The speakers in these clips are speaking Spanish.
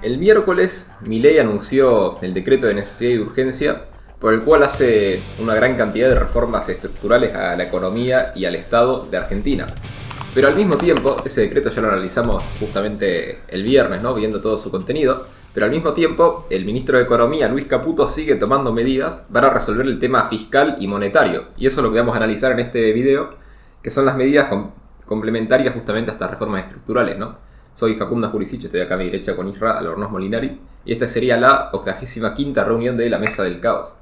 El miércoles, Milei anunció el decreto de necesidad y de urgencia por el cual hace una gran cantidad de reformas estructurales a la economía y al Estado de Argentina. Pero al mismo tiempo, ese decreto ya lo analizamos justamente el viernes, ¿no? Viendo todo su contenido. Pero al mismo tiempo, el ministro de Economía, Luis Caputo, sigue tomando medidas para resolver el tema fiscal y monetario. Y eso es lo que vamos a analizar en este video, que son las medidas complementarias justamente a estas reformas estructurales, ¿no? Soy Facundo Jurisic, estoy acá a mi derecha con Isra Albornoz Molinari, y esta sería la 85ª reunión de la Mesa del Caos.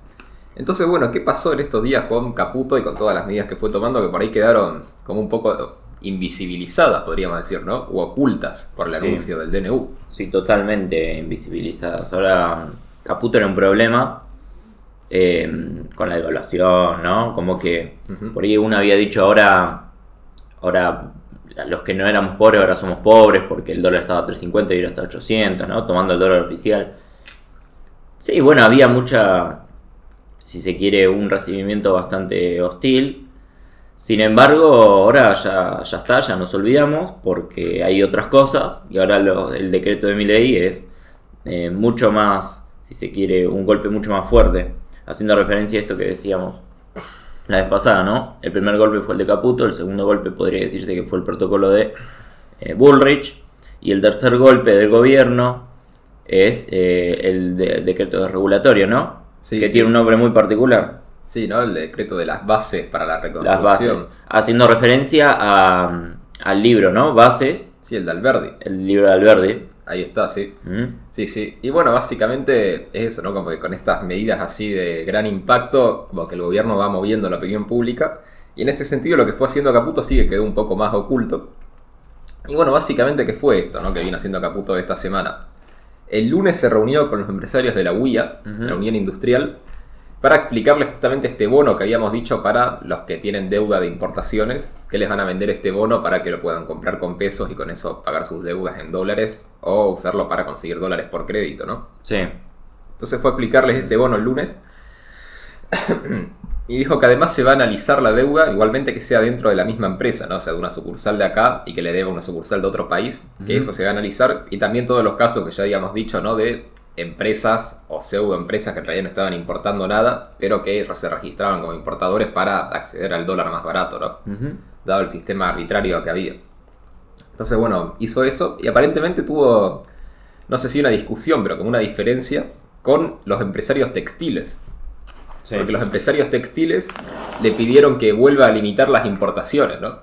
Entonces, bueno, ¿qué pasó en estos días con Caputo y con todas las medidas que fue tomando, que por ahí quedaron como un poco invisibilizadas, podríamos decir, ¿no? O ocultas por el anuncio del DNU. Sí, totalmente invisibilizadas. Ahora, Caputo era un problema con la devaluación, ¿no? Como que por ahí uno había dicho ahora los que no éramos pobres ahora somos pobres porque el dólar estaba a 3.50 y ahora está a 800, ¿no? Tomando el dólar oficial. Sí, bueno, había mucha, si se quiere, un recibimiento bastante hostil. Sin embargo, ahora ya está, ya nos olvidamos porque hay otras cosas y ahora el decreto de Milei es mucho más, si se quiere, un golpe mucho más fuerte. Haciendo referencia a esto que decíamos la vez pasada, ¿no? El primer golpe fue el de Caputo, el segundo golpe podría decirse que fue el protocolo de Bullrich, y el tercer golpe del gobierno es el decreto desregulatorio, ¿no? Sí, que tiene un nombre muy particular. Sí, ¿no? El decreto de las bases para la reconstrucción. Las bases. Haciendo referencia al libro, ¿no? Bases. Sí, el de Alberdi. El libro de Alberdi. Ahí está, sí. Sí. Y bueno, básicamente es eso, ¿no? Como que con estas medidas así de gran impacto, como que el gobierno va moviendo la opinión pública. Y en este sentido lo que fue haciendo Caputo sí que quedó un poco más oculto. Y bueno, básicamente, ¿qué fue esto, no? Que viene haciendo Caputo esta semana. El lunes se reunió con los empresarios de la UIA, la Unión Industrial, para explicarles justamente este bono que habíamos dicho para los que tienen deuda de importaciones, que les van a vender este bono para que lo puedan comprar con pesos y con eso pagar sus deudas en dólares o usarlo para conseguir dólares por crédito, ¿no? Sí. Entonces fue a explicarles este bono el lunes y dijo que además se va a analizar la deuda igualmente que sea dentro de la misma empresa, ¿no? O sea, de una sucursal de acá y que le deba una sucursal de otro país, que eso se va a analizar, y también todos los casos que ya habíamos dicho, ¿no? De empresas o pseudoempresas que en realidad no estaban importando nada, pero que se registraban como importadores para acceder al dólar más barato, ¿no? Dado el sistema arbitrario que había. Entonces, bueno, hizo eso y aparentemente tuvo, no sé si una discusión, pero como una diferencia con los empresarios textiles. Sí. Porque los empresarios textiles le pidieron que vuelva a limitar las importaciones, ¿no?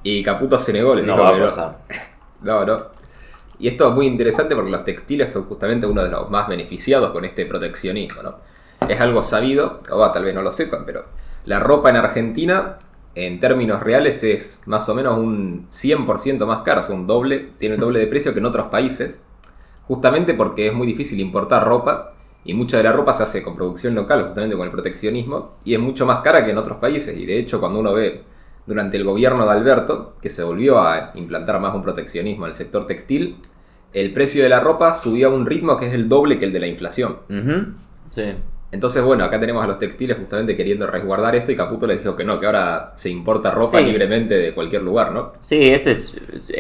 Y Caputo se negó, le dijo no va que a pasar. No. Y esto es muy interesante porque los textiles son justamente uno de los más beneficiados con este proteccionismo, ¿no? Es algo sabido, o tal vez no lo sepan, pero la ropa en Argentina, en términos reales, es más o menos un 100% más cara, o sea, tiene el doble de precio que en otros países, justamente porque es muy difícil importar ropa, y mucha de la ropa se hace con producción local, justamente con el proteccionismo, y es mucho más cara que en otros países, y de hecho cuando uno ve durante el gobierno de Alberto, que se volvió a implantar más un proteccionismo en el sector textil, el precio de la ropa subió a un ritmo que es el doble que el de la inflación. Sí. Entonces, bueno, acá tenemos a los textiles justamente queriendo resguardar esto y Caputo les dijo que no, que ahora se importa ropa libremente de cualquier lugar, ¿no? Sí,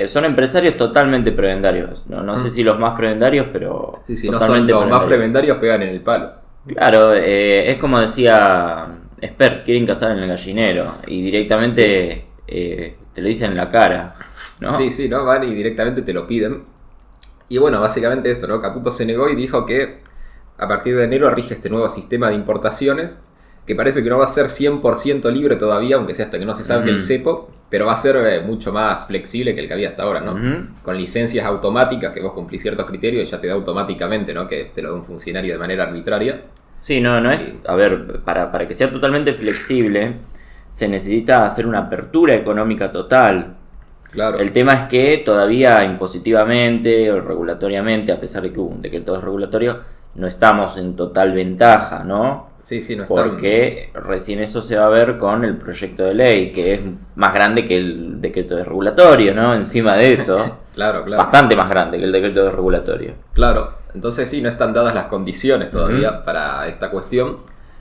son empresarios totalmente prebendarios. No sé si los más prebendarios, pero sí, no son los más prebendarios, pegan en el palo. Claro, es como decía Spert, quieren cazar en el gallinero y directamente te lo dicen en la cara, ¿no? Sí, ¿no? Van y directamente te lo piden. Y bueno, básicamente esto, ¿no? Caputo se negó y dijo que a partir de enero rige este nuevo sistema de importaciones, que parece que no va a ser 100% libre todavía, aunque sea hasta que no se sabe el cepo, pero va a ser mucho más flexible que el que había hasta ahora, ¿no? Con licencias automáticas, que vos cumplís ciertos criterios y ya te da automáticamente, ¿no? Que te lo da un funcionario de manera arbitraria. Sí, no es... A ver, para que sea totalmente flexible, se necesita hacer una apertura económica total. Claro. El tema es que todavía impositivamente o regulatoriamente, a pesar de que hubo un decreto desregulatorio, no estamos en total ventaja, ¿no? Sí, no estamos. Porque recién eso se va a ver con el proyecto de ley, que es más grande que el decreto desregulatorio, ¿no? Encima de eso. Claro. Bastante más grande que el decreto desregulatorio. Claro. Entonces sí, no están dadas las condiciones todavía para esta cuestión.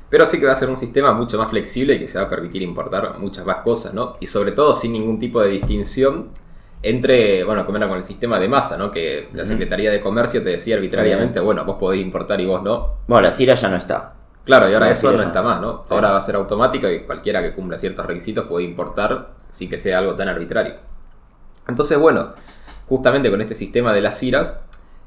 Pero sí que va a ser un sistema mucho más flexible y que se va a permitir importar muchas más cosas, ¿no? Y sobre todo sin ningún tipo de distinción entre, bueno, como era con el sistema de masa, ¿no? Que la Secretaría de Comercio te decía arbitrariamente, bueno, vos podés importar y vos no. Bueno, la CIRA ya no está. Claro, y ahora La eso CIRA no ya está no. más, ¿no? Sí. Ahora va a ser automático y cualquiera que cumpla ciertos requisitos puede importar sin que sea algo tan arbitrario. Entonces, bueno, justamente con este sistema de las CIRAs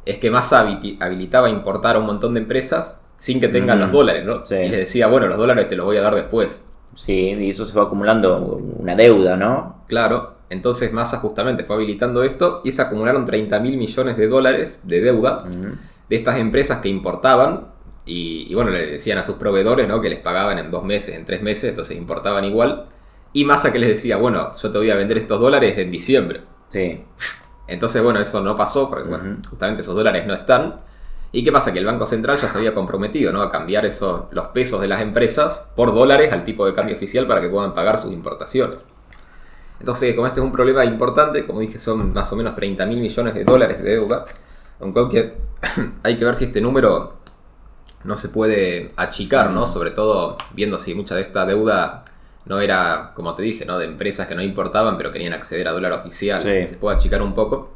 es que Massa habilitaba importar a un montón de empresas sin que tengan los dólares, ¿no? Sí. Y les decía, bueno, los dólares te los voy a dar después. Sí, y eso se va acumulando una deuda, ¿no? Claro, entonces Massa justamente fue habilitando esto y se acumularon 30.000 millones de dólares de deuda de estas empresas que importaban y bueno, le decían a sus proveedores, ¿no? Que les pagaban en 2 meses, en 3 meses, entonces importaban igual. Y Massa que les decía, bueno, yo te voy a vender estos dólares en diciembre. Sí. Entonces, bueno, eso no pasó porque, bueno, justamente esos dólares no están. ¿Y qué pasa? Que el Banco Central ya se había comprometido, ¿no? A cambiar los pesos de las empresas por dólares al tipo de cambio oficial para que puedan pagar sus importaciones. Entonces, como este es un problema importante, como dije, son más o menos 30.000 millones de dólares de deuda. Aunque hay que ver si este número no se puede achicar, ¿no? Sobre todo viendo si mucha de esta deuda no era, como te dije, ¿no? De empresas que no importaban pero querían acceder a dólar oficial. Sí. Se puede achicar un poco.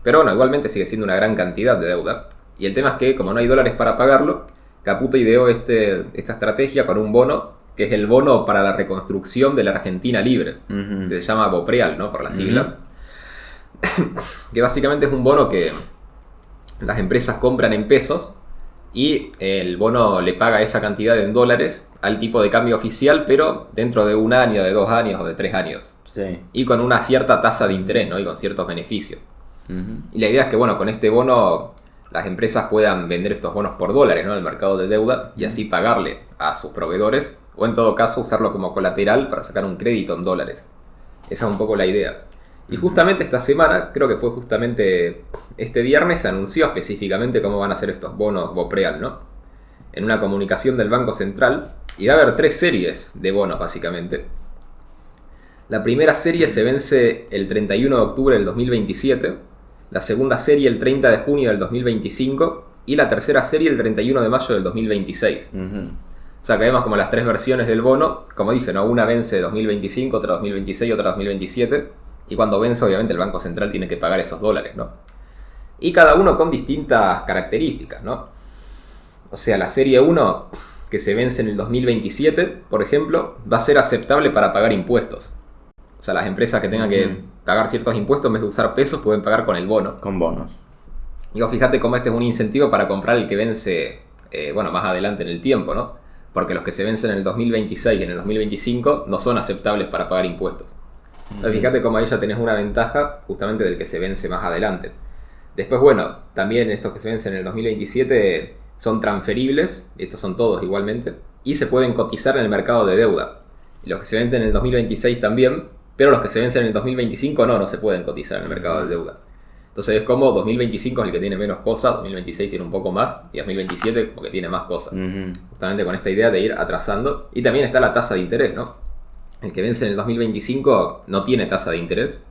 Pero bueno, igualmente sigue siendo una gran cantidad de deuda. Y el tema es que, como no hay dólares para pagarlo, Caputo ideó esta estrategia con un bono, que es el bono para la reconstrucción de la Argentina libre, que se llama BOPREAL, ¿no? Por las siglas. Que básicamente es un bono que las empresas compran en pesos y el bono le paga esa cantidad en dólares al tipo de cambio oficial, pero dentro de 1 año, de 2 años o de 3 años. Sí. Y con una cierta tasa de interés, ¿no? Y con ciertos beneficios. Y la idea es que, bueno, con este bono las empresas puedan vender estos bonos por dólares, ¿no? En el mercado de deuda y así pagarle a sus proveedores o en todo caso usarlo como colateral para sacar un crédito en dólares. Esa es un poco la idea. Y justamente esta semana, creo que fue justamente este viernes, se anunció específicamente cómo van a ser estos bonos BOPREAL, ¿no? En una comunicación del Banco Central. Y va a haber 3 series de bonos, básicamente. La primera serie se vence el 31 de octubre del 2027. La segunda serie el 30 de junio del 2025. Y la tercera serie el 31 de mayo del 2026. O sea, que vemos como las 3 versiones del bono. Como dije, ¿no? Una vence 2025, otra 2026, otra 2027. Y cuando vence, obviamente, el Banco Central tiene que pagar esos dólares, ¿no? Y cada uno con distintas características, ¿no? O sea, la serie 1, que se vence en el 2027, por ejemplo, va a ser aceptable para pagar impuestos. O sea, las empresas que tengan que pagar ciertos impuestos, en vez de usar pesos, pueden pagar con el bono. Con bonos. Y fíjate cómo este es un incentivo para comprar el que vence, bueno, más adelante en el tiempo, ¿no? Porque los que se vencen en el 2026 y en el 2025 no son aceptables para pagar impuestos. Fíjate cómo ahí ya tenés una ventaja justamente del que se vence más adelante. Después, bueno, también estos que se vencen en el 2027 son transferibles, estos son todos igualmente, y se pueden cotizar en el mercado de deuda. Y los que se vencen en el 2026 también, pero los que se vencen en el 2025 no se pueden cotizar en el mercado de deuda. Entonces es como 2025 es el que tiene menos cosas, 2026 tiene un poco más, y 2027 porque tiene más cosas. Justamente con esta idea de ir atrasando. Y también está la tasa de interés, ¿no? El que vence en el 2025 no tiene tasa de interés.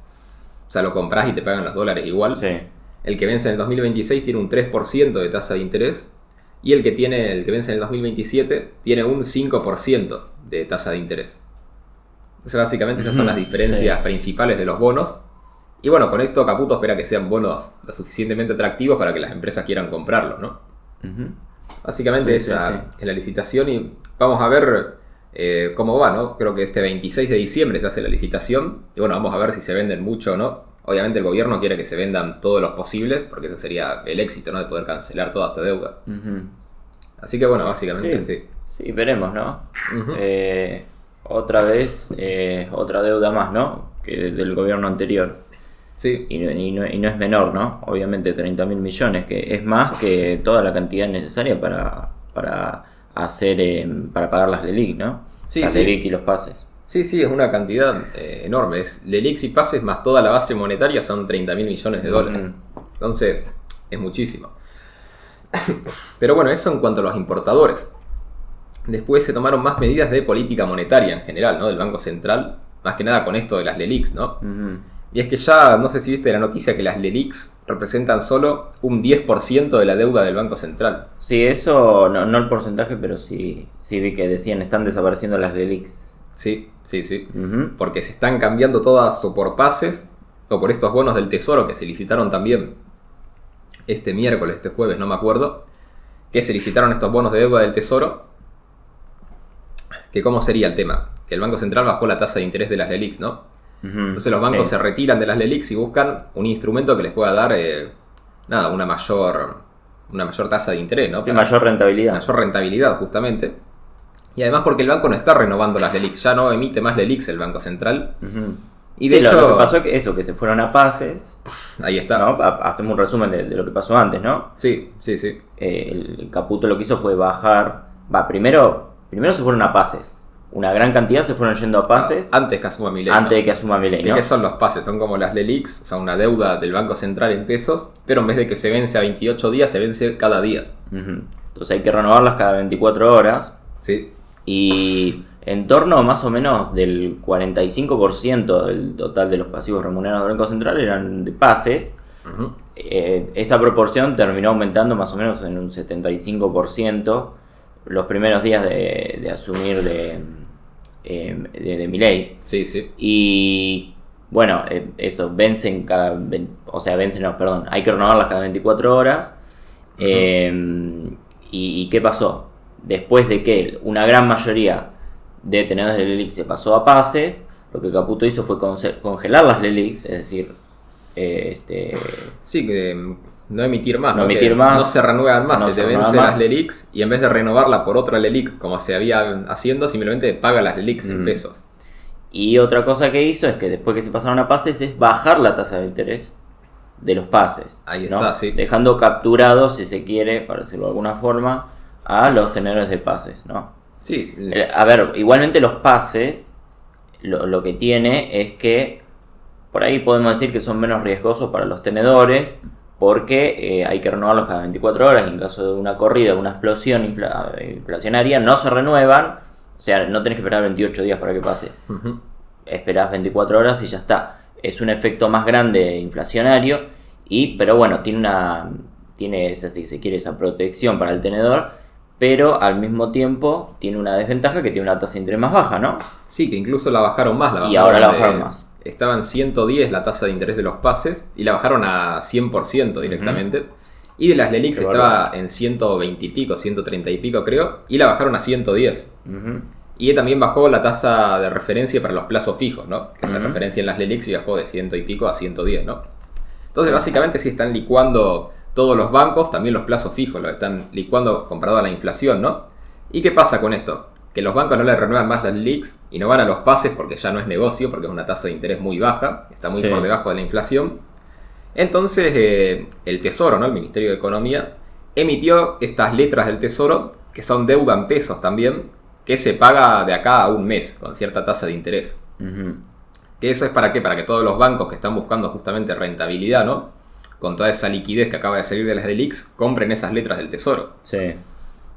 O sea, lo compras y te pagan los dólares igual. Sí. El que vence en el 2026 tiene un 3% de tasa de interés. Y el que vence en el 2027 tiene un 5% de tasa de interés. Entonces, básicamente, esas son las diferencias principales de los bonos. Y bueno, con esto Caputo espera que sean bonos lo suficientemente atractivos para que las empresas quieran comprarlos, ¿no? Básicamente esa es la licitación y vamos a ver cómo va, ¿no? Creo que este 26 de diciembre se hace la licitación y bueno, vamos a ver si se venden mucho o no. Obviamente el gobierno quiere que se vendan todos los posibles porque ese sería el éxito, ¿no? De poder cancelar toda esta deuda. Así que bueno, básicamente sí. Sí, veremos, ¿no? Otra vez, otra deuda más, ¿no? Que del gobierno anterior. Sí. Y no es menor, ¿no? Obviamente 30.000 millones, que es más que toda la cantidad necesaria para pagar las LELIQ, ¿no? Sí, las LELIQ y los pases. Sí, es una cantidad enorme. LELIQ y pases más toda la base monetaria son 30.000 millones de dólares. Entonces, es muchísimo. Pero bueno, eso en cuanto a los importadores. Después se tomaron más medidas de política monetaria en general, ¿no? Del Banco Central. Más que nada con esto de las LELIQs, ¿no? Y es que ya, no sé si viste la noticia que las LELIQs representan solo un 10% de la deuda del Banco Central. Sí, eso, no el porcentaje, pero sí vi que decían están desapareciendo las LELIQs. Sí. Porque se están cambiando todas por pases o por estos bonos del Tesoro que se licitaron también este miércoles, este jueves, no me acuerdo, que se licitaron estos bonos de deuda del Tesoro, que cómo sería el tema, que el Banco Central bajó la tasa de interés de las LELIQs, ¿no? Entonces los bancos se retiran de las LELIQs y buscan un instrumento que les pueda dar una mayor tasa de interés, ¿no? Mayor rentabilidad. Mayor rentabilidad, justamente. Y además porque el banco no está renovando las LELIQs, ya no emite más LELIQs el Banco Central. Y de hecho, lo que pasó es que se fueron a pases. Ahí está. ¿No? Hacemos un resumen de lo que pasó antes, ¿no? Sí. El Caputo lo que hizo fue bajar. Primero se fueron a pases. Una gran cantidad se fueron yendo a pases. Antes que asuma Milei. Antes de que asuma Milei, ¿no? ¿Qué son los pases? Son como las LELIQs, o sea, una deuda del Banco Central en pesos, pero en vez de que se vence a 28 días, se vence cada día. Entonces hay que renovarlas cada 24 horas. Sí. Y en torno más o menos del 45% del total de los pasivos remunerados del Banco Central eran de pases. Esa proporción terminó aumentando más o menos en un 75% los primeros días de asumir de Milei. Sí. Y bueno, eso, hay que renovarlas cada 24 horas. ¿Y qué pasó? Después de que una gran mayoría de tenedores de LELIQ se pasó a pases, lo que Caputo hizo fue congelar las LELIQs, es decir, sí, que no emitir más, no se renuevan más, se te vencen las LELIQs y en vez de renovarla por otra LELIQ como se había haciendo, simplemente paga las LELIQs en pesos. Y otra cosa que hizo es que después que se pasaron a pases es bajar la tasa de interés de los pases. Ahí ¿no? está, sí. Dejando capturados, si se quiere, para decirlo de alguna forma, a los tenedores de pases, ¿no? Sí. A ver, igualmente los pases, lo que tiene es que por ahí podemos decir que son menos riesgosos para los tenedores porque hay que renovarlos cada 24 horas y en caso de una corrida, una explosión inflacionaria, no se renuevan. O sea, no tenés que esperar 28 días para que pase. Esperás 24 horas y ya está. Es un efecto más grande inflacionario, pero bueno, tiene esa, si se quiere, esa protección para el tenedor, pero al mismo tiempo tiene una desventaja que tiene una tasa de interés más baja, ¿no? Sí, que incluso la bajaron más. Y ahora la bajaron más. Estaba en 110 la tasa de interés de los pases y la bajaron a 100% directamente. Y de las LELIQs estaba en 120 y pico, 130 y pico creo, y la bajaron a 110. Y también bajó la tasa de referencia para los plazos fijos, ¿no? Que se referencia en las LELIQs y bajó de 100 y pico a 110, ¿no? Entonces básicamente sí están licuando todos los bancos, también los plazos fijos, los están licuando comparado a la inflación, ¿no? ¿Y qué pasa con esto? Que los bancos no le renuevan más las LELIQs y no van a los pases porque ya no es negocio, porque es una tasa de interés muy baja, está muy por debajo de la inflación. Entonces el Tesoro, ¿no? El Ministerio de Economía, emitió estas letras del Tesoro, que son deuda en pesos también, que se paga de acá a un mes, con cierta tasa de interés. ¿Que eso es para qué? Para que todos los bancos que están buscando justamente rentabilidad, ¿no? Con toda esa liquidez que acaba de salir de las LELIQs, compren esas letras del Tesoro. Sí.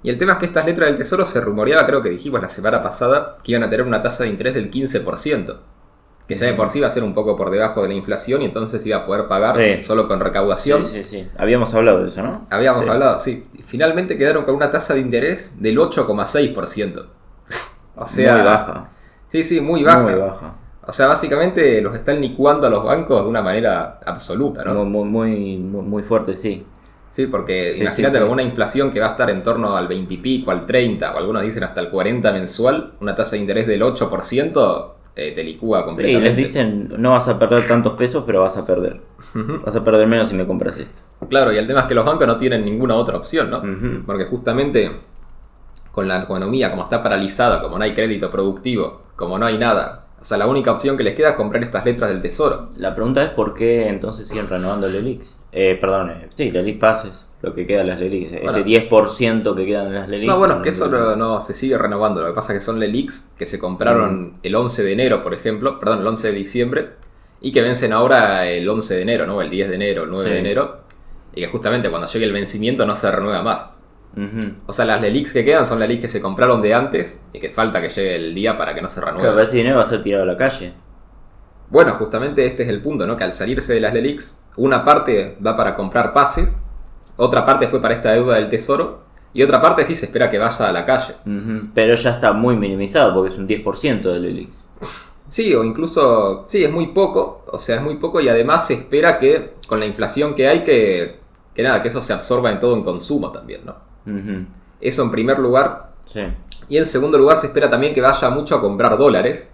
Y el tema es que estas letras del Tesoro se rumoreaba, creo que dijimos la semana pasada, que iban a tener una tasa de interés del 15%. Que ya de por sí iba a ser un poco por debajo de la inflación y entonces iba a poder pagar solo con recaudación. Sí. Habíamos hablado de eso, ¿no? Habíamos hablado, sí. Y finalmente quedaron con una tasa de interés del 8,6%. O sea... Muy baja. Sí, muy baja. Muy baja. O sea, básicamente los están licuando a los bancos de una manera absoluta, ¿no? Muy fuerte, sí. Sí, porque imagínate con una inflación que va a estar en torno al 20 y pico, al 30, o algunos dicen hasta el 40 mensual, una tasa de interés del 8%... te licúa completamente. Sí, les dicen, no vas a perder tantos pesos, pero vas a perder. Vas a perder menos si me compras esto. Claro, y el tema es que los bancos no tienen ninguna otra opción, ¿no? Porque justamente con la economía, como está paralizada, como no hay crédito productivo, como no hay nada, o sea, la única opción que les queda es comprar estas letras del Tesoro. La pregunta es por qué entonces siguen renovando LELIQs. LELIQ pases, lo que queda de las LELIQs. Bueno, ese 10% que quedan en las LELIQs. No, bueno, es que eso no se sigue renovando. Lo que pasa es que son LELIQs que se compraron el 11 de enero, por ejemplo, el 11 de diciembre, y que vencen ahora el 11 de enero, ¿no? El 10 de enero, el 9 de enero, y que justamente cuando llegue el vencimiento no se renueva más. O sea, las LELIQs que quedan son LELIQs que se compraron de antes y que falta que llegue el día para que no se renueve. Claro, pero ese dinero va a ser tirado a la calle. Bueno, justamente este es el punto, ¿no? Que al salirse de las LELIQs, una parte va para comprar pases, otra parte fue para esta deuda del Tesoro, y otra parte sí se espera que vaya a la calle. Pero ya está muy minimizado porque es un 10% de LELIQs. Sí, o incluso, sí, es muy poco, o sea, es muy poco y además se espera que con la inflación que hay, que nada, que eso se absorba en todo en consumo también, ¿no? Ujú. Eso en primer lugar. Sí. Y en segundo lugar se espera también que vaya mucho a comprar dólares,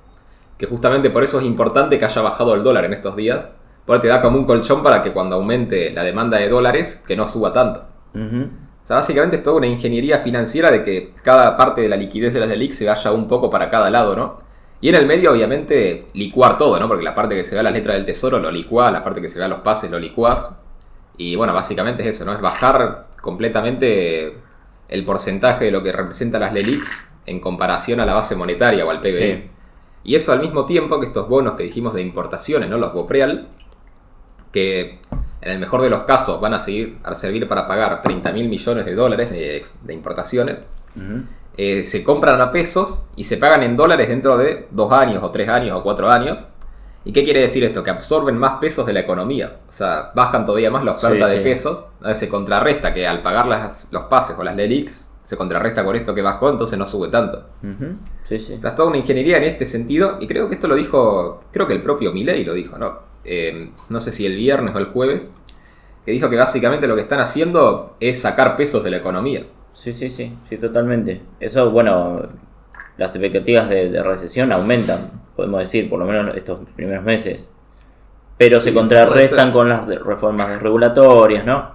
que justamente por eso es importante que haya bajado el dólar en estos días, porque te da como un colchón para que cuando aumente la demanda de dólares, que no suba tanto. Ujú. O sea, básicamente es toda una ingeniería financiera de que cada parte de la liquidez de las LELIC se vaya un poco para cada lado, ¿no? Y en el medio, obviamente, licuar todo, ¿no? Porque la parte que se ve a las letras del tesoro lo licuás, la parte que se ve a los pases lo licuás. Y bueno, básicamente es eso, ¿no? Es bajar completamente el porcentaje de lo que representan las LELICs en comparación a la base monetaria o al PBI. Sí. Y eso al mismo tiempo que estos bonos que dijimos de importaciones, ¿no? Los BOPREAL, que en el mejor de los casos van a servir para pagar 30.000 millones de dólares de importaciones. Ujú. Se compran a pesos y se pagan en dólares dentro de 2 años o 3 años o 4 años. ¿Y qué quiere decir esto? Que absorben más pesos de la economía. O sea, bajan todavía más la oferta Sí, de sí. pesos. Se contrarresta que al pagar los pases o las LELICs, se contrarresta con esto que bajó, entonces no sube tanto. Ujú. Sí, sí. O sea, es toda una ingeniería en este sentido. Y creo que esto lo dijo, creo que el propio Milei lo dijo, ¿no? No sé si el viernes o el jueves, que dijo que básicamente lo que están haciendo es sacar pesos de la economía. Sí, sí, sí, sí, totalmente. Eso, bueno, las expectativas de recesión aumentan, podemos decir, por lo menos estos primeros meses. Pero Sí, se puede contrarrestan ser. con las reformas regulatorias, ¿no?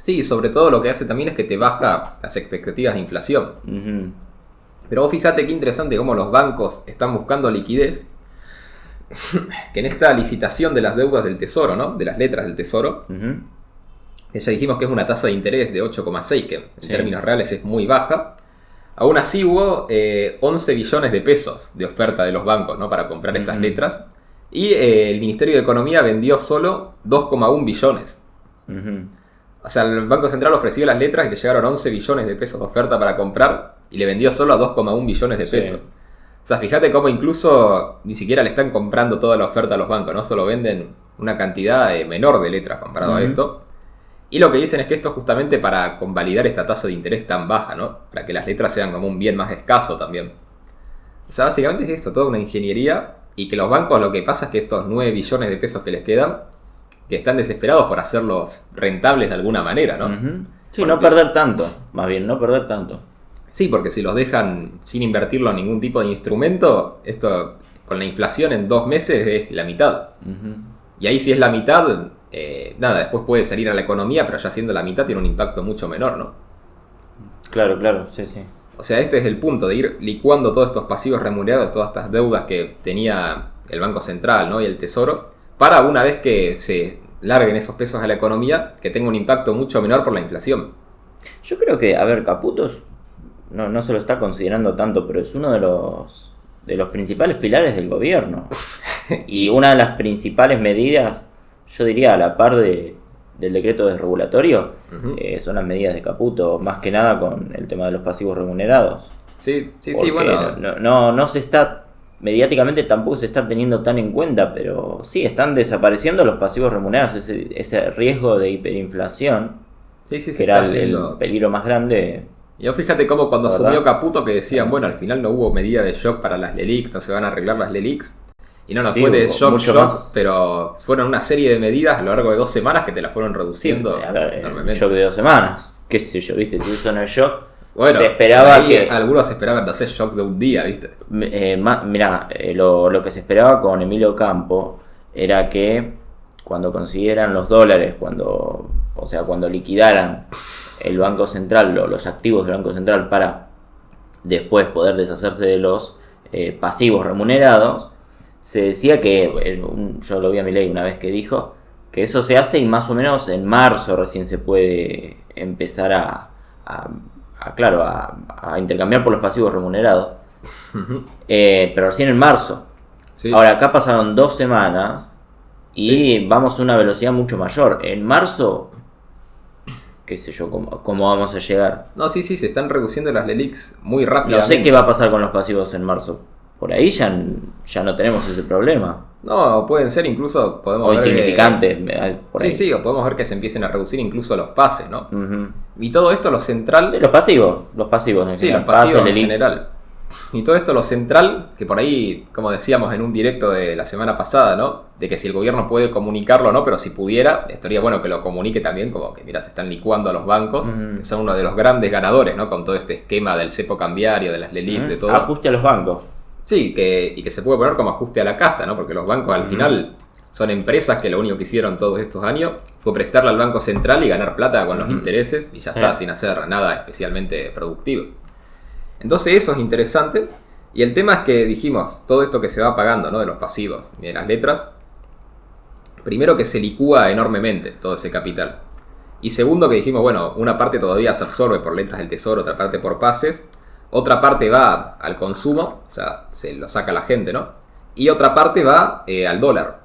Sí, sobre todo lo que hace también es que te baja las expectativas de inflación. Ujú. Pero vos fíjate qué interesante cómo los bancos están buscando liquidez, que en esta licitación de las deudas del tesoro, ¿no? De las letras del tesoro, Ujú. que ya dijimos que es una tasa de interés de 8,6, que en Sí. términos reales es muy baja. Aún así hubo 11 billones de pesos de oferta de los bancos, ¿no? Para comprar estas Ujú. letras. Y el Ministerio de Economía vendió solo 2,1 billones. Ujú. O sea, el Banco Central ofreció las letras y le llegaron 11 billones de pesos de oferta para comprar y le vendió solo a 2,1 billones de Sí. pesos. O sea, fíjate cómo incluso ni siquiera le están comprando toda la oferta a los bancos, ¿no? Solo venden una cantidad menor de letras comparado a Ujú. esto. Y lo que dicen es que esto es justamente para convalidar esta tasa de interés tan baja, ¿no? Para que las letras sean como un bien más escaso también. O sea, básicamente es esto, toda una ingeniería. Y que los bancos lo que pasa es que estos 9 billones de pesos que les quedan, que están desesperados por hacerlos rentables de alguna manera, ¿no? Ujú. Sí, Porque- no perder tanto, más bien, no perder tanto. Sí, porque si los dejan sin invertirlo en ningún tipo de instrumento, esto con la inflación en 2 meses es la mitad. Ujú. Y ahí si es la mitad, nada, después puede salir a la economía, pero ya siendo la mitad tiene un impacto mucho menor, ¿no? Claro, claro, sí, sí. O sea, este es el punto, de ir licuando todos estos pasivos remunerados, todas estas deudas que tenía el Banco Central, ¿no? Y el Tesoro, para una vez que se larguen esos pesos a la economía, que tenga un impacto mucho menor por la inflación. Yo creo que, a ver, Caputo no se lo está considerando tanto, pero es uno de los principales pilares del gobierno. Y una de las principales medidas, yo diría a la par del decreto desregulatorio, Ujú. son las medidas de Caputo, más que nada con el tema de los pasivos remunerados. Sí, sí, sí, Porque bueno. no se está, mediáticamente tampoco se está teniendo tan en cuenta, pero sí, están desapareciendo los pasivos remunerados, ese riesgo de hiperinflación, Sí, sí, se que era está el haciendo. peligro más grande. Y vos fíjate cómo cuando ¿Verdad? asumió Caputo que decían, bueno, al final no hubo medida de shock para las LELICs, no se van a arreglar las LELICs. Y no Sí, fue de hubo shock, mucho shock, más. pero fueron una serie de medidas a lo largo de 2 semanas que te las fueron reduciendo A ver, el enormemente. shock de 2 semanas. Qué sé yo, viste, si eso no es shock. Bueno, se esperaba ahí que. algunos esperaban de hacer shock de un día, ¿viste? Mirá, lo que se esperaba con Emilio Campo era que cuando consiguieran los dólares, cuando liquidaran el Banco Central, los activos del Banco Central para después poder deshacerse de los pasivos remunerados, se decía que, yo lo vi a Milei una vez que dijo, que eso se hace y más o menos en marzo recién se puede empezar claro, a intercambiar por los pasivos remunerados. Pero recién en marzo. Sí. Ahora, acá pasaron 2 semanas y vamos a una velocidad mucho mayor. En marzo, qué sé yo, cómo vamos a llegar. No, sí, se están reduciendo las LELICs muy No rápidamente. sé qué va a pasar con los pasivos en marzo. Por ahí ya no tenemos ese problema. No, pueden ser incluso, podemos O ver insignificante. Por Sí, ahí. sí, o podemos ver que se empiecen a reducir incluso los pases, ¿no? Ujú. Y todo esto, lo central... Los pasivos en Sí, general. los pasivos Pases, en LELIC. general. Y todo esto lo central, que por ahí, como decíamos en un directo de la semana pasada, ¿no? De que si el gobierno puede comunicarlo, ¿no? Pero si pudiera, estaría bueno que lo comunique también, como que, mira, se están licuando a los bancos, que son uno de los grandes ganadores, ¿no? Con todo este esquema del cepo cambiario, de las LELIQ, de todo. Ajuste a los bancos. Sí, y que se puede poner como ajuste a la casta, ¿no? Porque los bancos al final son empresas que lo único que hicieron todos estos años fue prestarle al Banco Central y ganar plata con los intereses, y ya está, sin hacer nada especialmente productivo. Entonces eso es interesante. Y el tema es que dijimos, todo esto que se va pagando, ¿no? De los pasivos y de las letras, primero que se licúa enormemente todo ese capital. Y segundo que dijimos, bueno, una parte todavía se absorbe por letras del tesoro, otra parte por pases, otra parte va al consumo, o sea, se lo saca la gente, ¿no? Y otra parte va al dólar.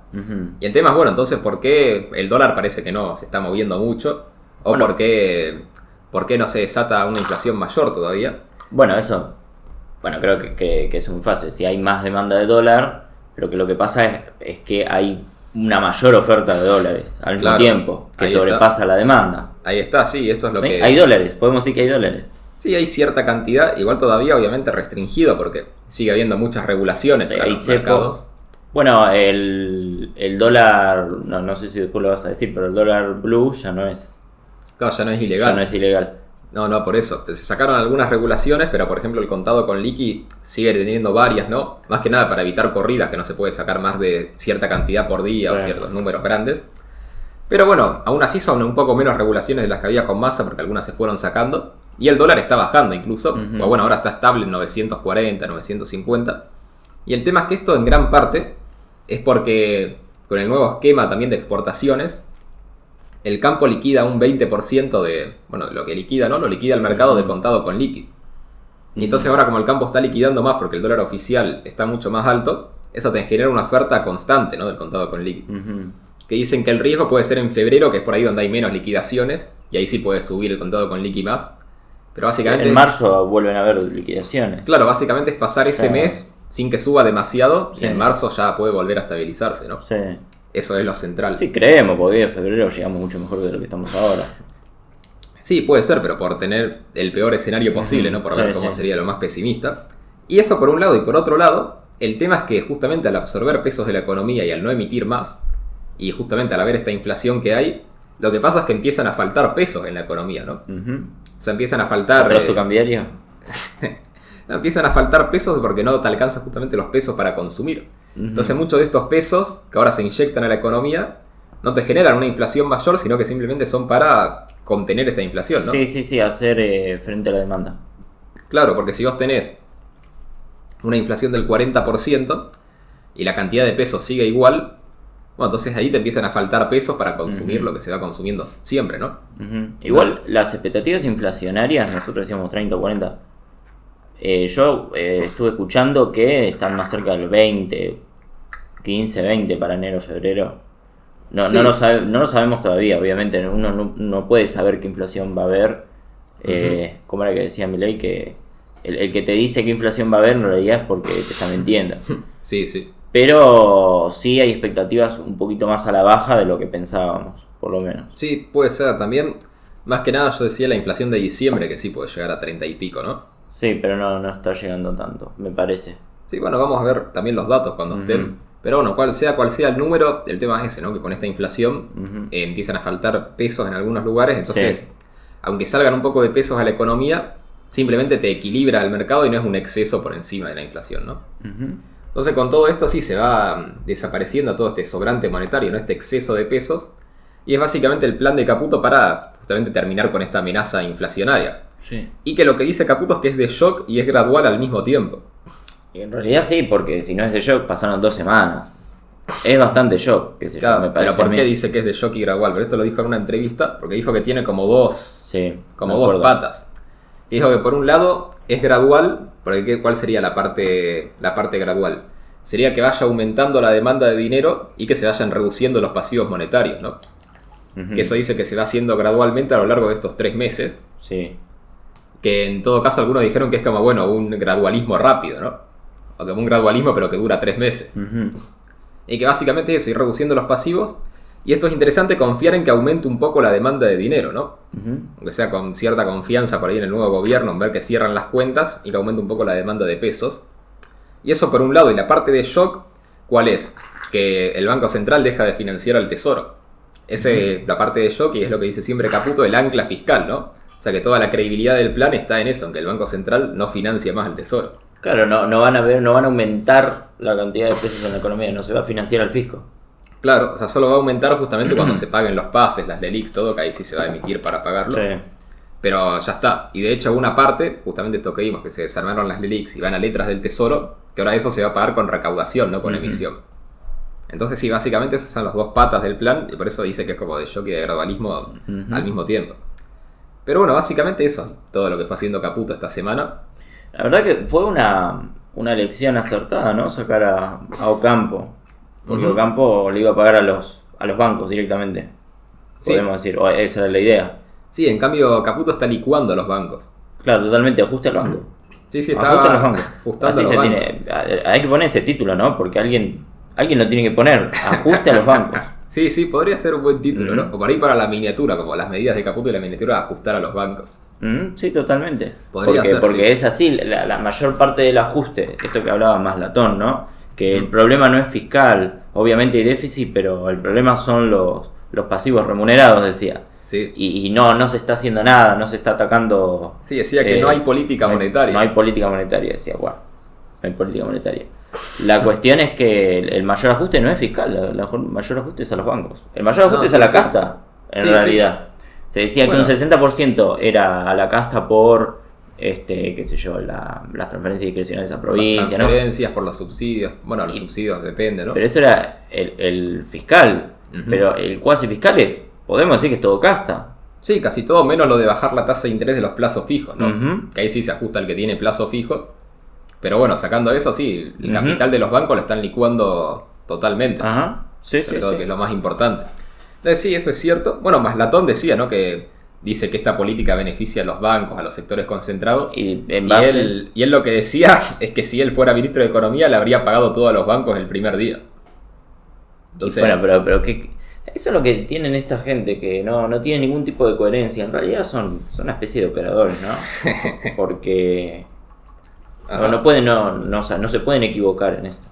Y el tema es, bueno, entonces, ¿por qué el dólar parece que no se está moviendo mucho? ¿O bueno, por qué no se desata una inflación mayor todavía? Bueno, eso, bueno, creo que es muy fácil. Si hay más demanda de dólar, pero que lo que pasa es que hay una mayor oferta de dólares al mismo tiempo, que sobrepasa la demanda. Ahí está, sí, eso es lo que... Hay dólares, podemos decir que hay dólares. Sí, hay cierta cantidad, igual todavía obviamente restringido, porque sigue habiendo muchas regulaciones para los mercados. Bueno, el dólar, no sé si después lo vas a decir, pero el dólar blue ya no es... Claro, ya no es ilegal. Ya no es ilegal. No, por eso. Se sacaron algunas regulaciones, pero por ejemplo el contado con liqui sigue teniendo varias, ¿no? Más que nada para evitar corridas, que no se puede sacar más de cierta cantidad por día o ciertos números grandes. Pero bueno, aún así son un poco menos regulaciones de las que había con Massa, porque algunas se fueron sacando. Y el dólar está bajando incluso. O bueno, ahora está estable en 940, 950. Y el tema es que esto en gran parte es porque con el nuevo esquema también de exportaciones, el campo liquida un 20% de lo que liquida, ¿no? Lo liquida el mercado de contado con liqui. Y entonces ahora como el campo está liquidando más porque el dólar oficial está mucho más alto, eso te genera una oferta constante, ¿no? Del contado con liqui. Que dicen que el riesgo puede ser en febrero, que es por ahí donde hay menos liquidaciones, y ahí sí puede subir el contado con liqui más. Pero básicamente en marzo vuelven a haber liquidaciones. Claro, básicamente es pasar ese mes sin que suba demasiado, y en marzo ya puede volver a estabilizarse, ¿no? Sí. Eso es lo central. Sí, creemos, porque en febrero llegamos mucho mejor de lo que estamos ahora. Sí, puede ser, pero por tener el peor escenario posible, ¿no? Por ver cómo sería lo más pesimista. Y eso por un lado, y por otro lado, el tema es que justamente al absorber pesos de la economía y al no emitir más, y justamente al haber esta inflación que hay, lo que pasa es que empiezan a faltar pesos en la economía, ¿no? O sea, empiezan a faltar... ¿Atraso cambiario? Empiezan a faltar pesos porque no te alcanzan justamente los pesos para consumir. Entonces muchos de estos pesos que ahora se inyectan a la economía no te generan una inflación mayor, sino que simplemente son para contener esta inflación, ¿no? Sí, hacer frente a la demanda. Claro, porque si vos tenés una inflación del 40% y la cantidad de pesos sigue igual, bueno, entonces ahí te empiezan a faltar pesos para consumir lo que se va consumiendo siempre, ¿no? Igual las expectativas inflacionarias, nosotros decíamos 30 o 40. Yo estuve escuchando que están más cerca del 20, 15, 20 para enero, febrero. No lo sabemos todavía, obviamente. Uno no puede saber qué inflación va a haber. ¿Cómo era que decía Milei? Que el que te dice qué inflación va a haber en realidad es porque te está mintiendo. Sí. Pero sí hay expectativas un poquito más a la baja de lo que pensábamos, por lo menos. Sí, puede ser también. Más que nada yo decía la inflación de diciembre, que sí puede llegar a 30 y pico, ¿no? Sí, pero no está llegando tanto, me parece. Sí, bueno, vamos a ver también los datos cuando estén. Pero bueno, cual sea el número, el tema es ese, ¿no? Que con esta inflación empiezan a faltar pesos en algunos lugares. Entonces, aunque salgan un poco de pesos a la economía, simplemente te equilibra el mercado y no es un exceso por encima de la inflación, ¿no? Entonces, con todo esto sí se va desapareciendo todo este sobrante monetario, ¿no? Este exceso de pesos. Y es básicamente el plan de Caputo para justamente terminar con esta amenaza inflacionaria. Sí. Y que lo que dice Caputo es que es de shock y es gradual al mismo tiempo. Y en realidad sí, porque si no es de shock pasaron 2 semanas. Es bastante shock, qué sé yo, me parece. Pero ¿por qué dice que es de shock y gradual? Pero esto lo dijo en una entrevista, porque dijo que tiene como dos patas. Y dijo que por un lado es gradual, porque ¿cuál sería la parte gradual? Sería que vaya aumentando la demanda de dinero y que se vayan reduciendo los pasivos monetarios, ¿no? Que eso dice que se va haciendo gradualmente a lo largo de estos 3 meses. Sí. Que en todo caso algunos dijeron que es como, un gradualismo rápido, ¿no? O como un gradualismo pero que dura 3 meses. Y que básicamente eso, ir reduciendo los pasivos Y esto es interesante, confiar en que aumente un poco la demanda de dinero, ¿no? Ujú. Aunque sea con cierta confianza por ahí en el nuevo gobierno, en ver que cierran las cuentas y que aumente un poco la demanda de pesos. Y eso por un lado. Y la parte de shock, ¿cuál es? Que el Banco Central deja de financiar al Tesoro. Esa es la parte de shock, y es lo que dice siempre Caputo, el ancla fiscal, ¿no? O sea que toda la credibilidad del plan está en eso, en que el Banco Central no financia más al Tesoro. Claro, no van a aumentar la cantidad de pesos en la economía, no se va a financiar al fisco. Claro, o sea, solo va a aumentar justamente cuando se paguen los pases, las LELIQs, todo, que ahí sí se va a emitir para pagarlo. Sí. Pero ya está. Y de hecho una parte, justamente esto que vimos, que se desarmaron las LELIQs y van a letras del Tesoro, que ahora eso se va a pagar con recaudación, no con emisión. Entonces sí, básicamente esas son las dos patas del plan, y por eso dice que es como de shock y de gradualismo al mismo tiempo. Pero bueno, básicamente eso, todo lo que fue haciendo Caputo esta semana. La verdad que fue una elección acertada, ¿no? Sacar a Ocampo. Porque Ocampo le iba a pagar a los bancos directamente. Podemos decir, o esa era la idea. Sí, en cambio Caputo está licuando a los bancos. Claro, totalmente, ajuste al banco. Sí, Ajuste a los bancos. Ajustando Así a los se bancos. hay que poner ese título, ¿no? Porque alguien lo tiene que poner. Ajuste a los bancos. Sí, podría ser un buen título, ¿no? O por ahí para la miniatura, como las medidas de Caputo y la miniatura, ajustar a los bancos. Sí, totalmente. Podría ser, porque sí. es así, la mayor parte del ajuste, esto que hablaba Maslatón, ¿no? Que el problema no es fiscal, obviamente hay déficit, pero el problema son los pasivos remunerados, decía. Sí. Y no se está haciendo nada, no se está atacando. Sí, decía que no hay política monetaria. No hay política monetaria, decía, bueno, no hay política monetaria. La cuestión es que el mayor ajuste no es fiscal, el mayor ajuste es a los bancos. El mayor ajuste es a la casta, en realidad. Se decía que un 60% era a la casta por, qué sé yo, las transferencias discrecionales a provincia, las transferencias, ¿no? Por los subsidios. Bueno, los subsidios depende, ¿no? Pero eso era el fiscal. Pero el cuasi fiscal podemos decir que es todo casta. Sí, casi todo, menos lo de bajar la tasa de interés de los plazos fijos, ¿no? Que ahí sí se ajusta al que tiene plazo fijo. Pero bueno, sacando eso, sí, el capital de los bancos lo están licuando totalmente. Ajá. Sí, sobre todo, que es lo más importante. Entonces sí, eso es cierto. Bueno, Maslatón decía, ¿no? Que dice que esta política beneficia a los bancos, a los sectores concentrados. Y él lo que decía es que si él fuera ministro de Economía le habría pagado todo a los bancos el primer día. Entonces, bueno, pero que eso es lo que tienen esta gente, que no tiene ningún tipo de coherencia. En realidad son una especie de operadores, ¿no? Porque no se pueden equivocar en esto.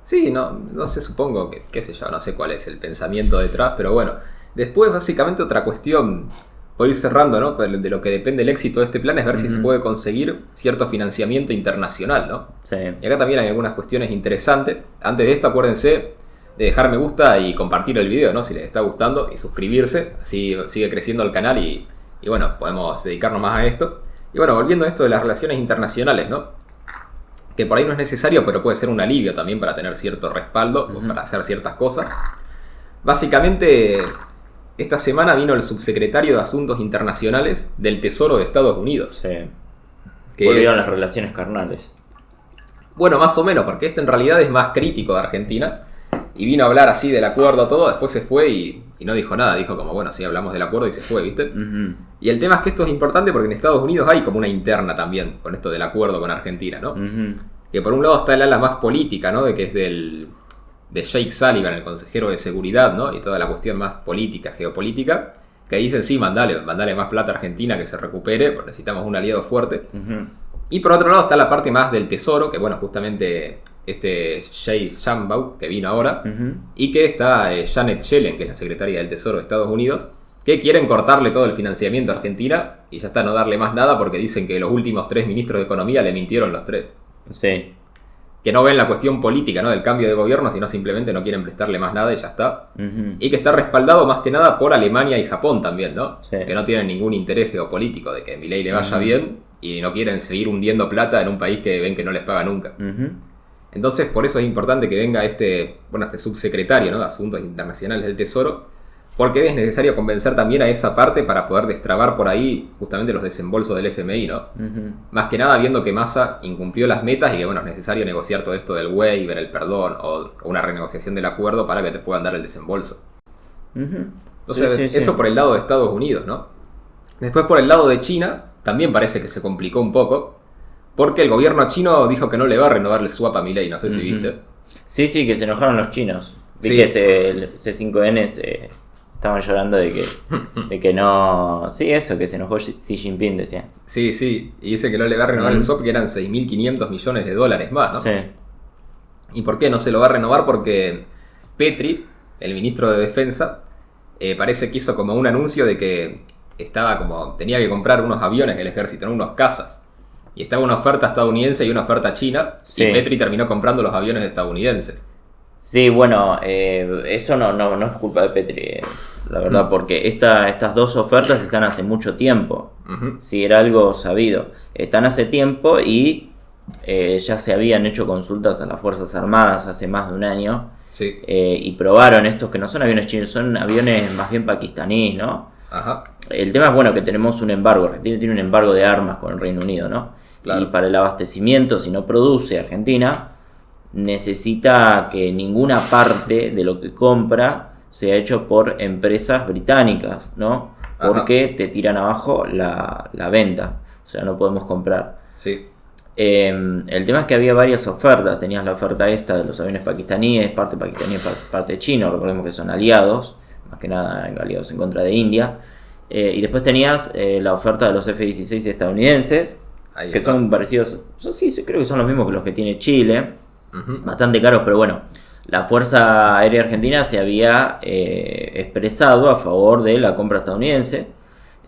Sí, no sé, supongo que, qué sé yo, no sé cuál es el pensamiento detrás, pero bueno. Después, básicamente, otra cuestión, por ir cerrando, ¿no? De lo que depende el éxito de este plan es ver si se puede conseguir cierto financiamiento internacional, ¿no? Sí. Y acá también hay algunas cuestiones interesantes. Antes de esto, acuérdense de dejar me gusta y compartir el video, ¿no? Si les está gustando, y suscribirse, así sigue creciendo el canal y bueno, podemos dedicarnos más a esto. Y bueno, volviendo a esto de las relaciones internacionales, ¿no? Que por ahí no es necesario, pero puede ser un alivio también para tener cierto respaldo o para hacer ciertas cosas. Básicamente, esta semana vino el subsecretario de Asuntos Internacionales del Tesoro de Estados Unidos. Sí. Volvieron las relaciones carnales. Bueno, más o menos, porque este en realidad es más crítico de Argentina. Y vino a hablar así del acuerdo, todo, después se fue y no dijo nada. Dijo como, bueno, sí, hablamos del acuerdo y se fue, ¿viste? Y el tema es que esto es importante porque en Estados Unidos hay como una interna también con esto del acuerdo con Argentina, ¿no? Que por un lado está el ala más política, ¿no? De que es de Jake Sullivan, el consejero de seguridad, ¿no? Y toda la cuestión más política, geopolítica, que dicen, sí, mandale más plata a Argentina, que se recupere, porque necesitamos un aliado fuerte. Y por otro lado está la parte más del tesoro, que bueno, justamente Jay Shambaugh, que vino ahora, y que está Janet Yellen, que es la secretaria del Tesoro de Estados Unidos, que quieren cortarle todo el financiamiento a Argentina y ya está, no darle más nada porque dicen que los últimos 3 ministros de Economía le mintieron los 3. Sí. Que no ven la cuestión política, ¿no? Del cambio de gobierno, sino simplemente no quieren prestarle más nada y ya está. Y que está respaldado más que nada por Alemania y Japón también, ¿no? Sí. Que no tienen ningún interés geopolítico de que Milei le vaya bien y no quieren seguir hundiendo plata en un país que ven que no les paga nunca. Entonces, por eso es importante que venga este subsecretario, ¿no? De Asuntos Internacionales del Tesoro, porque es necesario convencer también a esa parte para poder destrabar por ahí justamente los desembolsos del FMI, ¿no? Más que nada viendo que Massa incumplió las metas y que, bueno, es necesario negociar todo esto del waiver, el perdón o una renegociación del acuerdo para que te puedan dar el desembolso. Entonces, eso por el lado de Estados Unidos, ¿no? Después por el lado de China, también parece que se complicó un poco, porque el gobierno chino dijo que no le va a renovar el swap a Milei, no sé si viste. Sí, que se enojaron los chinos. Viste, el C5N estaban llorando de que no... Sí, eso, que se enojó Xi Jinping, decía. Sí, y dice que no le va a renovar el swap, que eran 6.500 millones de dólares más, ¿no? Sí. ¿Y por qué no se lo va a renovar? Porque Petri, el ministro de Defensa, parece que hizo como un anuncio de que tenía que comprar unos aviones el ejército, ¿no? Unos cazas. Y estaba una oferta estadounidense y una oferta china, y Petri terminó comprando los aviones estadounidenses. Sí, bueno, eso no es culpa de Petri, la verdad, porque estas dos ofertas están hace mucho tiempo. Sí, era algo sabido. Están hace tiempo y ya se habían hecho consultas a las Fuerzas Armadas hace más de un año. Sí. Y probaron estos que no son aviones chinos, son aviones más bien pakistaníes, ¿no? Ajá. El tema es, bueno, que tenemos un embargo. Argentina tiene un embargo de armas con el Reino Unido, ¿no? Claro. Y para el abastecimiento, si no produce Argentina, necesita que ninguna parte de lo que compra sea hecho por empresas británicas, ¿no? Porque te tiran abajo la venta. O sea, no podemos comprar. Sí. El tema es que había varias ofertas. Tenías la oferta esta de los aviones pakistaníes, parte pakistaní, parte chino. Recordemos que son aliados, más que nada aliados en contra de India. Y después tenías la oferta de los F-16 estadounidenses, que son parecidos. Sí, creo que son los mismos que los que tiene Chile. Bastante caros, pero bueno. La Fuerza Aérea Argentina se había expresado a favor de la compra estadounidense.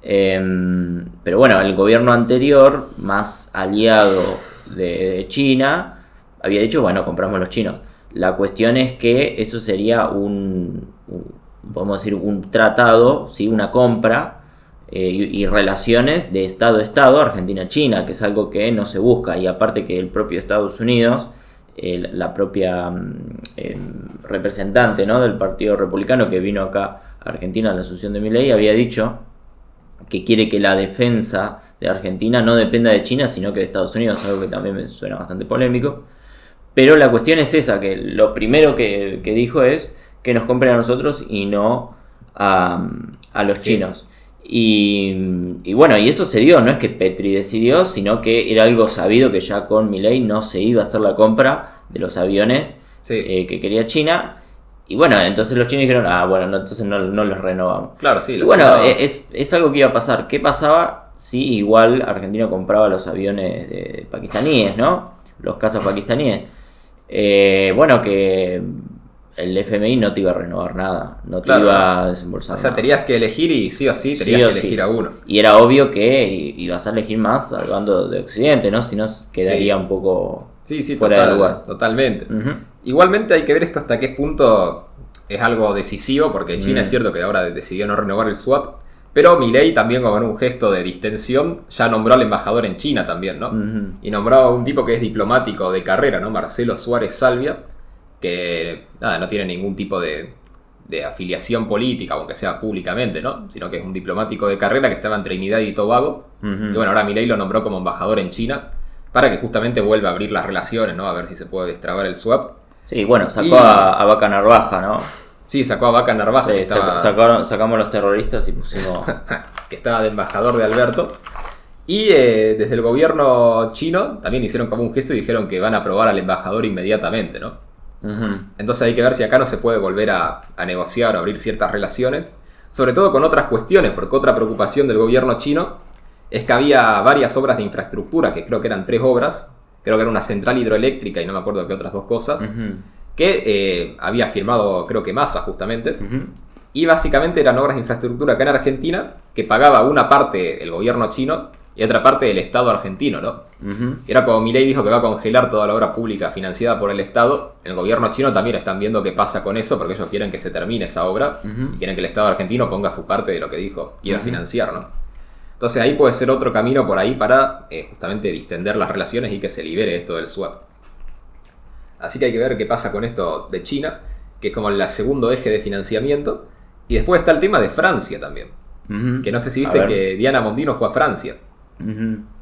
Pero bueno, el gobierno anterior, más aliado de China, había dicho, bueno, compramos los chinos. La cuestión es que eso sería podemos decir, un tratado, ¿sí? Una compra y relaciones de Estado a Estado, Argentina-China, que es algo que no se busca. Y aparte que el propio Estados Unidos, la propia representante, ¿no?, del Partido Republicano que vino acá a Argentina en la asunción de Milei, había dicho que quiere que la defensa de Argentina no dependa de China, sino que de Estados Unidos, algo que también me suena bastante polémico. Pero la cuestión es esa, que lo primero que dijo es que nos compren a nosotros y no a los chinos. Y bueno, y eso se dio, no es que Petri decidió, sino que era algo sabido que ya con Milei no se iba a hacer la compra de los aviones que quería China. Y bueno, entonces los chinos dijeron, bueno, no, entonces no los renovamos. Claro, sí. Y bueno, es algo que iba a pasar. ¿Qué pasaba si igual Argentina compraba los aviones de pakistaníes, ¿no? Los cazas pakistaníes. Bueno, que el FMI no te iba a renovar nada, no te iba a desembolsar nada. O sea, tenías que elegir y sí o sí tenías que elegir a uno. Y era obvio que ibas a elegir más al bando de Occidente, ¿no? Si no, quedaría un poco fuera de lugar. Totalmente. Igualmente hay que ver esto hasta qué punto es algo decisivo, porque China es cierto que ahora decidió no renovar el swap, pero Milei también, como en un gesto de distensión, ya nombró al embajador en China también, ¿no? Y nombró a un tipo que es diplomático de carrera, ¿no? Marcelo Suárez Salvia, que no tiene ningún tipo de afiliación política, aunque sea públicamente, ¿no? Sino que es un diplomático de carrera que estaba en Trinidad y Tobago. Y bueno, ahora Milei lo nombró como embajador en China para que justamente vuelva a abrir las relaciones, ¿no? A ver si se puede destrabar el swap. Sí, bueno, sacó a Vaca Narvaja, ¿no? Sí, sacó a Vaca Narvaja. Sí, sacamos los terroristas y pusimos... que estaba de embajador de Alberto. Y desde el gobierno chino también hicieron como un gesto y dijeron que van a aprobar al embajador inmediatamente, ¿no? Entonces hay que ver si acá no se puede volver a negociar o abrir ciertas relaciones, sobre todo con otras cuestiones, porque otra preocupación del gobierno chino es que había varias obras de infraestructura, que creo que eran 3 obras, creo que era una central hidroeléctrica y no me acuerdo qué otras 2 cosas, que había firmado creo que Massa justamente, y básicamente eran obras de infraestructura acá en Argentina que pagaba una parte el gobierno chino y otra parte el Estado argentino, ¿no? Y ahora como Milei dijo que va a congelar toda la obra pública financiada por el Estado, el gobierno chino también están viendo qué pasa con eso, porque ellos quieren que se termine esa obra y quieren que el Estado argentino ponga su parte de lo que dijo que iba a financiar, ¿no? Entonces ahí puede ser otro camino por ahí para justamente distender las relaciones y que se libere esto del swap. Así que hay que ver qué pasa con esto de China, que es como el segundo eje de financiamiento. Y después está el tema de Francia también. Que no sé si viste que Diana Mondino fue a Francia.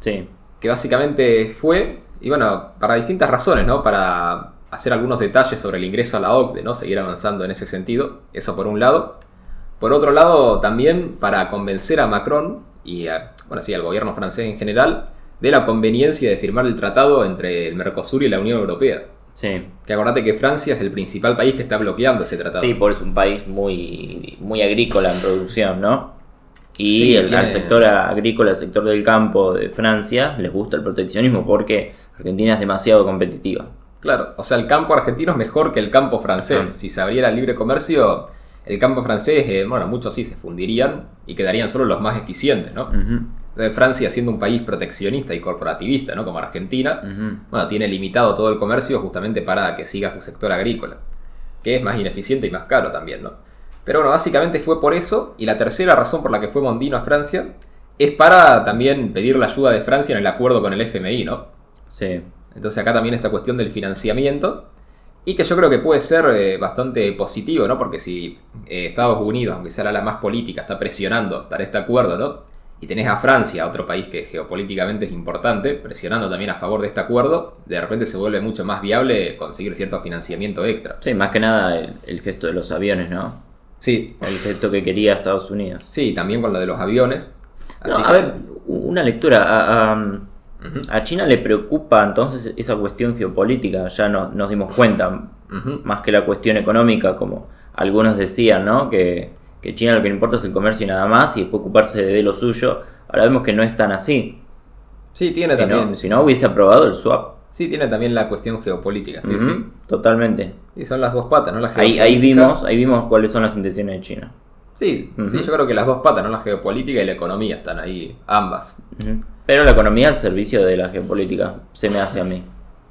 Sí. Que básicamente fue, y bueno, para distintas razones, ¿no? Para hacer algunos detalles sobre el ingreso a la OCDE, ¿no? Seguir avanzando en ese sentido. Eso por un lado. Por otro lado, también para convencer a Macron y al gobierno francés en general de la conveniencia de firmar el tratado entre el Mercosur y la Unión Europea. Sí. Que acordate que Francia es el principal país que está bloqueando ese tratado. Sí, porque es un país muy, muy agrícola en producción, ¿no? Y Sí, al sector agrícola, al sector del campo de Francia, les gusta el proteccionismo porque Argentina es demasiado competitiva. Claro, o sea, el campo argentino es mejor que el campo francés. Ajá. Si se abriera el libre comercio, el campo francés, bueno, muchos sí se fundirían y quedarían solo los más eficientes, ¿no? Entonces, Francia, siendo un país proteccionista y corporativista, ¿no? Como Argentina, bueno, tiene limitado todo el comercio justamente para que siga su sector agrícola, que es más ineficiente y más caro también, ¿no? Pero bueno, básicamente fue por eso, y la tercera razón por la que fue Mondino a Francia es para también pedir la ayuda de Francia en el acuerdo con el FMI, ¿no? Sí. Entonces acá también esta cuestión del financiamiento, y que yo creo que puede ser bastante positivo, ¿no? Porque si Estados Unidos, aunque sea la más política, está presionando para este acuerdo, ¿no? Y tenés a Francia, otro país que geopolíticamente es importante, presionando también a favor de este acuerdo, de repente se vuelve mucho más viable conseguir cierto financiamiento extra. Sí, más que nada el gesto de los aviones, ¿no? Sí, El gesto que quería Estados Unidos. sí, también con lo de los aviones. No, a ver, una lectura. A China le preocupa entonces esa cuestión geopolítica, ya nos dimos cuenta, más que la cuestión económica, como algunos decían, ¿no? Que China lo que le importa es el comercio y nada más, y después ocuparse de lo suyo. Ahora vemos que no es tan así. Sí, tiene también. Si no hubiese aprobado el swap. Sí, tiene también la cuestión geopolítica, sí, sí. Totalmente. Y son las dos patas, ¿no? La Ahí vimos cuáles son las intenciones de China. Sí, sí, yo creo que las dos patas, ¿no? La geopolítica y la economía están ahí, ambas. Pero la economía al servicio de la geopolítica, se me hace a mí.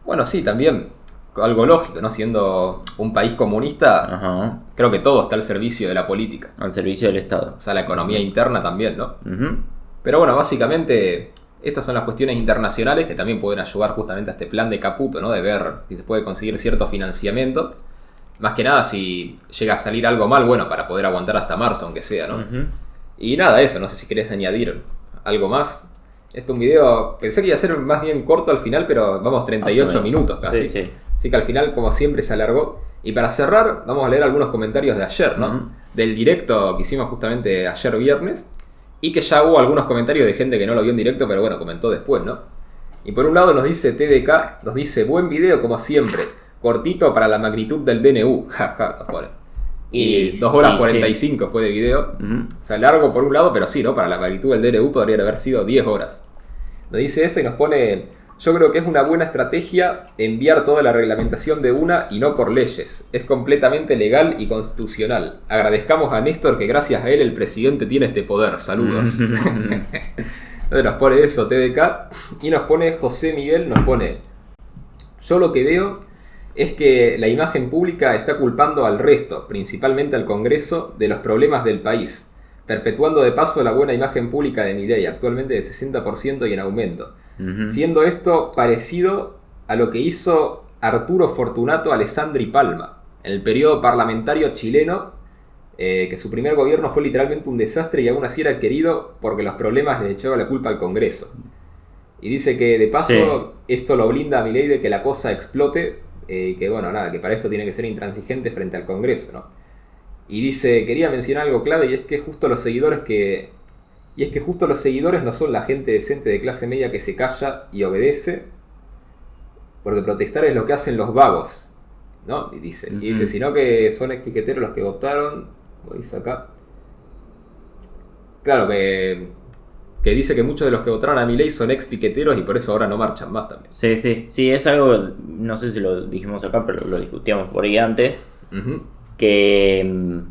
Bueno, sí, también algo lógico, ¿no? Siendo un país comunista, creo que todo está al servicio de la política. Al servicio del Estado. O sea, la economía interna también, ¿no? Pero bueno, básicamente estas son las cuestiones internacionales que también pueden ayudar justamente a este plan de Caputo, ¿no? De ver si se puede conseguir cierto financiamiento. Más que nada si llega a salir algo mal, bueno, para poder aguantar hasta marzo, aunque sea, ¿no? Y nada, eso, no sé si querés añadir algo más. Este es un video, pensé que iba a ser más bien corto al final, pero vamos 38 minutos casi. Sí. Así que al final, como siempre, se alargó. Y para cerrar, vamos a leer algunos comentarios de ayer, ¿no? Del directo que hicimos justamente ayer viernes. Y que ya hubo algunos comentarios de gente que no lo vio en directo, pero bueno, comentó después, ¿no? Y por un lado nos dice TDK, nos dice, buen video como siempre, cortito para la magnitud del DNU. Jaja, nos pone. Y 2 horas 45 fue de video. O sea, largo por un lado, pero sí, ¿no? Para la magnitud del DNU podrían haber sido 10 horas. Nos dice eso y nos pone, yo creo que es una buena estrategia enviar toda la reglamentación de una y no por leyes. Es completamente legal y constitucional. Agradezcamos a Néstor que gracias a él el presidente tiene este poder. Saludos. Entonces nos pone eso TDK. Y nos pone José Miguel, nos pone, yo lo que veo es que la imagen pública está culpando al resto, principalmente al Congreso, de los problemas del país, perpetuando de paso la buena imagen pública de Milei, actualmente de 60% y en aumento. Siendo esto parecido a lo que hizo Arturo Fortunato Alessandri Palma en el periodo parlamentario chileno, que su primer gobierno fue literalmente un desastre y aún así era querido porque los problemas le echaban la culpa al Congreso. Y dice que de paso esto lo blinda a Milei de que la cosa explote, que bueno, nada, que para esto tiene que ser intransigente frente al Congreso, ¿no? Y dice, quería mencionar algo clave y es que justo los seguidores no son la gente decente de clase media que se calla y obedece, porque protestar es lo que hacen los vagos, ¿no? Y dice, sino que son expiqueteros los que votaron, como dice acá. Claro, que dice que muchos de los que votaron a Milei son ex piqueteros y por eso ahora no marchan más también. Sí, es algo, no sé si lo dijimos acá, pero lo discutíamos por ahí antes, que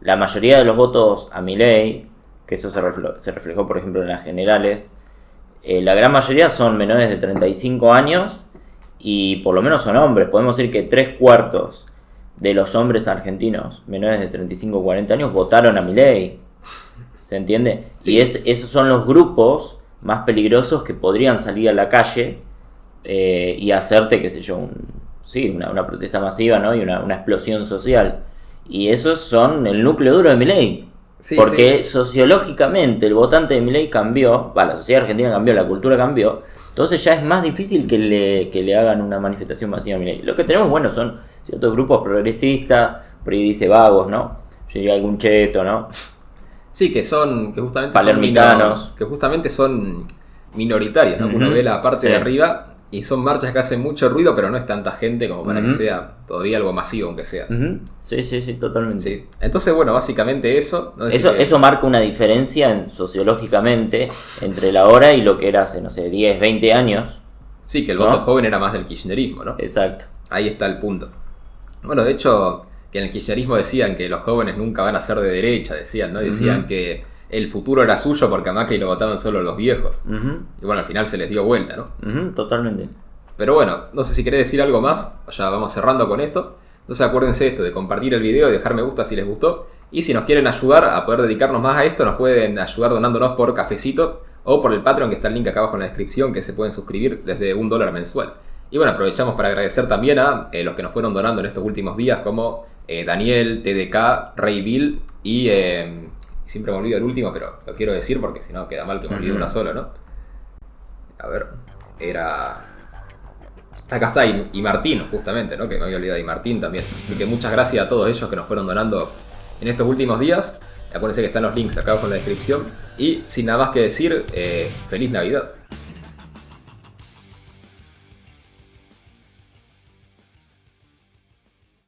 la mayoría de los votos a Milei, que eso se reflejó por ejemplo en las generales, la gran mayoría son menores de 35 años y por lo menos son hombres. Podemos decir que 3/4 de los hombres argentinos menores de 35 o 40 años votaron a Milei. ¿Se entiende? Sí. Y esos son los grupos más peligrosos que podrían salir a la calle y hacerte, qué sé yo, una protesta masiva, ¿no? Y una explosión social. Y esos son el núcleo duro de Milei. Porque sociológicamente el votante de Milei cambió, la sociedad argentina cambió, la cultura cambió. Entonces ya es más difícil que le hagan una manifestación masiva a Milei. Lo que tenemos, bueno, son ciertos grupos progresistas, por ahí dice vagos, ¿no? Yo diría algún cheto, ¿no? Sí, que justamente palermitanos. Que justamente son minoritarios, ¿no? Que uno ve la parte de arriba Y son marchas que hacen mucho ruido, pero no es tanta gente como para que sea todavía algo masivo, aunque sea. Sí, totalmente. Sí. Entonces, bueno, básicamente eso. No sé Eso marca una diferencia sociológicamente entre la hora y lo que era hace, no sé, 10, 20 años. Sí, que el voto joven era más del kirchnerismo, ¿no? Exacto. Ahí está el punto. Bueno, de hecho, que en el kirchnerismo decían que los jóvenes nunca van a ser de derecha, decían, ¿no? Decían que el futuro era suyo porque a Macri lo votaban solo los viejos. Y bueno, al final se les dio vuelta, ¿no? Totalmente. Pero bueno, no sé si querés decir algo más, ya vamos cerrando con esto. Entonces acuérdense esto de compartir el video y dejar me gusta si les gustó. Y si nos quieren ayudar a poder dedicarnos más a esto, nos pueden ayudar donándonos por Cafecito o por el Patreon, que está el link acá abajo en la descripción, que se pueden suscribir desde $1 mensual. Y bueno, aprovechamos para agradecer también a los que nos fueron donando en estos últimos días, como Daniel, TDK, Rey Bill y... siempre me olvido el último, pero lo quiero decir porque si no queda mal que me olvide uno solo, ¿no? A ver, era... Acá está, y Martín, justamente, ¿no? Que me había olvidado, y Martín también. Así que muchas gracias a todos ellos que nos fueron donando en estos últimos días. Acuérdense que están los links acá abajo en la descripción. Y sin nada más que decir, ¡feliz Navidad!